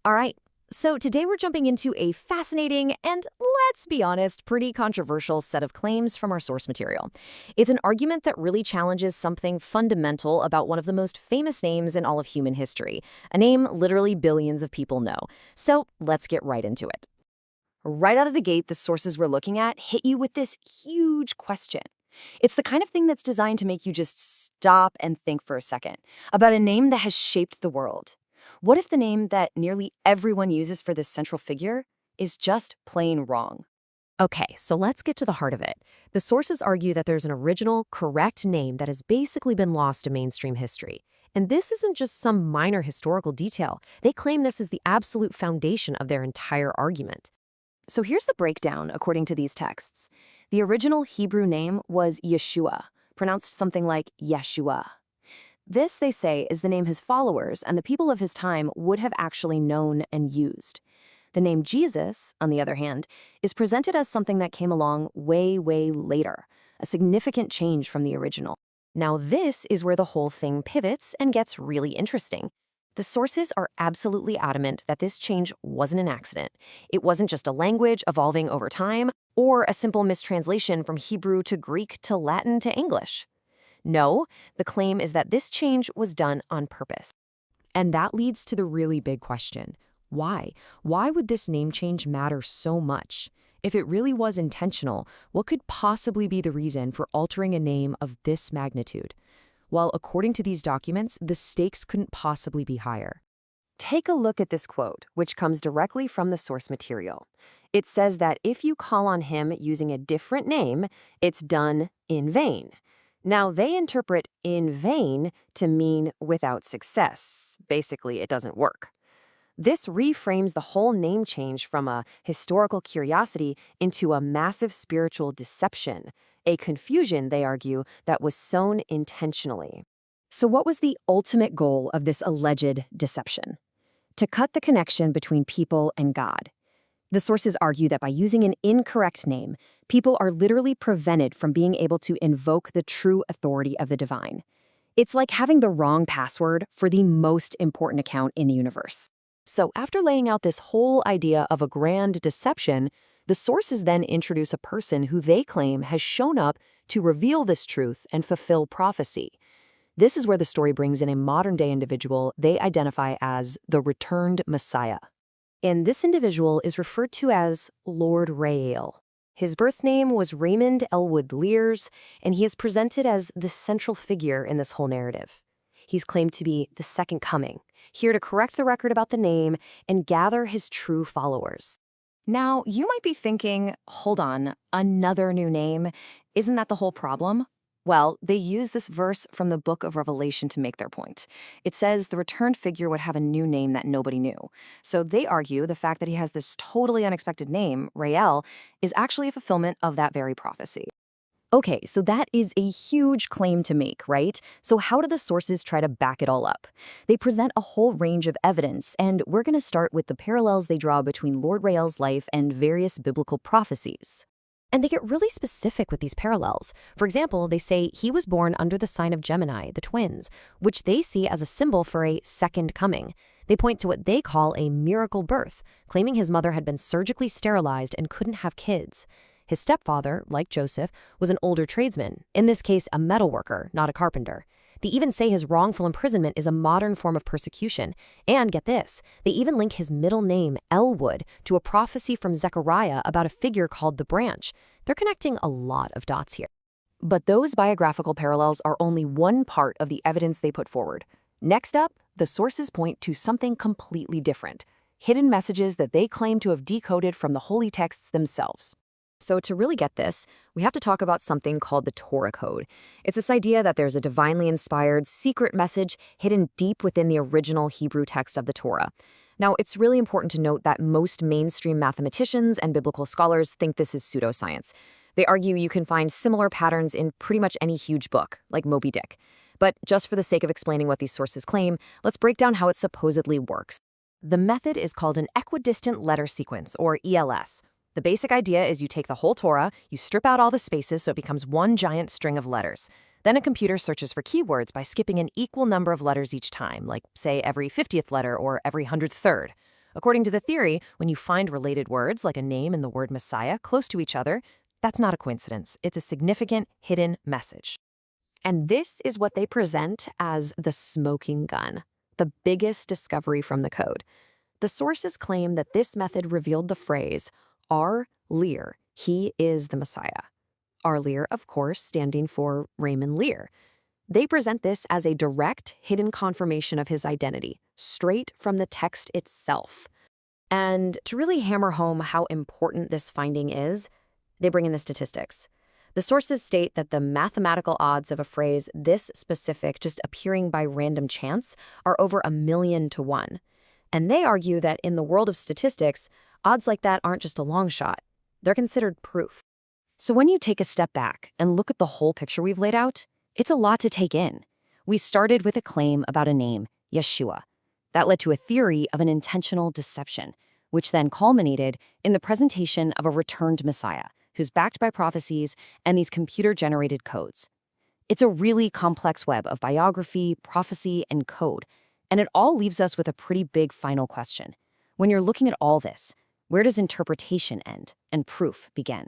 All right, so today we're jumping into a fascinating and, let's be honest, pretty controversial set of claims from our source material. It's an argument that really challenges something fundamental about one of the most famous names in all of human history, a name literally billions of people know. So let's get right into it. Right out of the gate, the sources we're looking at hit you with this huge question. It's the kind of thing that's designed to make you just stop and think for a second about a name that has shaped the world. What if the name that nearly everyone uses for this central figure is just plain wrong? Okay, so let's get to the heart of it. The sources argue that there's an original, correct name that has basically been lost to mainstream history. And this isn't just some minor historical detail. They claim this is the absolute foundation of their entire argument. So here's the breakdown according to these texts. The original Hebrew name was Yeshua, pronounced something like Yeshua. This, they say, is the name his followers and the people of his time would have actually known and used. The name Jesus, on the other hand, is presented as something that came along way, way later, a significant change from the original. Now this is where the whole thing pivots and gets really interesting. The sources are absolutely adamant that this change wasn't an accident. It wasn't just a language evolving over time or a simple mistranslation from Hebrew to Greek to Latin to English. No, the claim is that this change was done on purpose. And that leads to the really big question. Why? Why would this name change matter so much? If it really was intentional, what could possibly be the reason for altering a name of this magnitude? Well, according to these documents, the stakes couldn't possibly be higher. Take a look at this quote, which comes directly from the source material. It says that if you call on him using a different name, it's done in vain. Now, they interpret in vain to mean without success. Basically, it doesn't work. This reframes the whole name change from a historical curiosity into a massive spiritual deception, a confusion, they argue, that was sown intentionally. So what was the ultimate goal of this alleged deception? To cut the connection between people and God. The sources argue that by using an incorrect name, people are literally prevented from being able to invoke the true authority of the divine. It's like having the wrong password for the most important account in the universe. So after laying out this whole idea of a grand deception, the sources then introduce a person who they claim has shown up to reveal this truth and fulfill prophecy. This is where the story brings in a modern-day individual they identify as the returned Messiah. And this individual is referred to as Lord Rael. His birth name was Raymond Elwood Lears, and he is presented as the central figure in this whole narrative. He's claimed to be the second coming, here to correct the record about the name and gather his true followers. Now, you might be thinking, hold on, another new name? Isn't that the whole problem? Well, they use this verse from the book of Revelation to make their point. It says the returned figure would have a new name that nobody knew. So they argue the fact that he has this totally unexpected name, Rael, is actually a fulfillment of that very prophecy. Okay, so that is a huge claim to make, right? So how do the sources try to back it all up? They present a whole range of evidence, and we're going to start with the parallels they draw between Lord Rael's life and various biblical prophecies. And they get really specific with these parallels. For example, they say he was born under the sign of Gemini, the twins, which they see as a symbol for a second coming. They point to what they call a miracle birth, claiming his mother had been surgically sterilized and couldn't have kids. His stepfather, like Joseph, was an older tradesman, in this case a metal worker, not a carpenter. They even say his wrongful imprisonment is a modern form of persecution. And get this, they even link his middle name, Elwood, to a prophecy from Zechariah about a figure called the branch. They're connecting a lot of dots here. But those biographical parallels are only one part of the evidence they put forward. Next up, the sources point to something completely different, hidden messages that they claim to have decoded from the holy texts themselves. So to really get this, we have to talk about something called the Torah code. It's this idea that there's a divinely inspired secret message hidden deep within the original Hebrew text of the Torah. Now, it's really important to note that most mainstream mathematicians and biblical scholars think this is pseudoscience. They argue you can find similar patterns in pretty much any huge book, like Moby Dick. But just for the sake of explaining what these sources claim, let's break down how it supposedly works. The method is called an equidistant letter sequence, or ELS. The basic idea is you take the whole Torah, you strip out all the spaces so it becomes one giant string of letters. Then a computer searches for keywords by skipping an equal number of letters each time, like, say, every 50th letter or every 103rd. According to the theory, when you find related words like a name and the word Messiah close to each other, that's not a coincidence. It's a significant hidden message. And this is what they present as the smoking gun, the biggest discovery from the code. The sources claim that this method revealed the phrase, R. Lear, he is the Messiah. R. Lear, of course, standing for Raymond Lear. They present this as a direct, hidden confirmation of his identity, straight from the text itself. And to really hammer home how important this finding is, they bring in the statistics. The sources state that the mathematical odds of a phrase this specific just appearing by random chance are over 1,000,000 to 1. And they argue that in the world of statistics, odds like that aren't just a long shot. They're considered proof. So when you take a step back and look at the whole picture we've laid out, it's a lot to take in. We started with a claim about a name, Yeshua. That led to a theory of an intentional deception, which then culminated in the presentation of a returned Messiah, who's backed by prophecies and these computer-generated codes. It's a really complex web of biography, prophecy, and code, and it all leaves us with a pretty big final question. When you're looking at all this, where does interpretation end and proof begin?